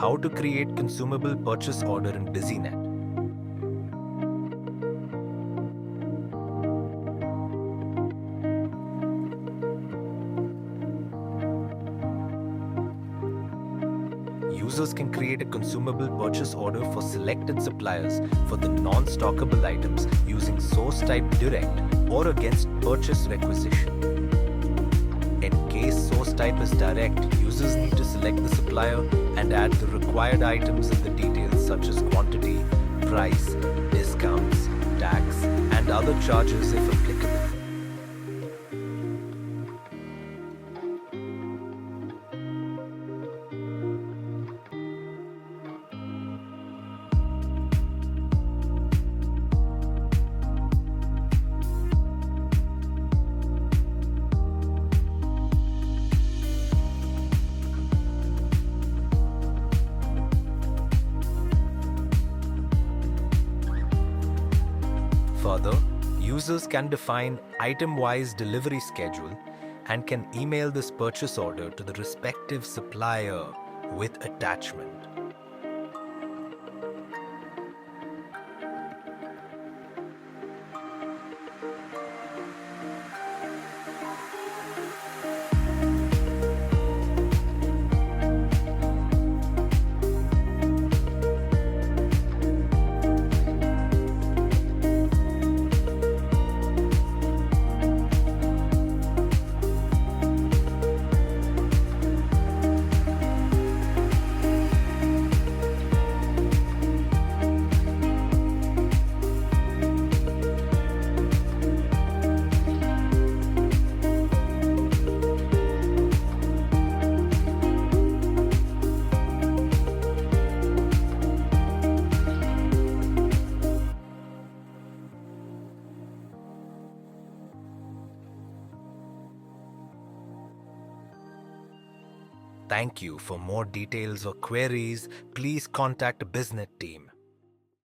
how to create consumable purchase order in Businet. Users can create a consumable purchase order for selected suppliers for the non-stockable items using source type direct or against purchase requisition. In case source type is direct, users need to select the supplier and add the required items and the details such as quantity, price, discounts, tax, and other charges if applicable. Further, users can define item-wise delivery schedule and can email this purchase order to the respective supplier with attachment. Thank you. For more details or queries, please contact Businet team.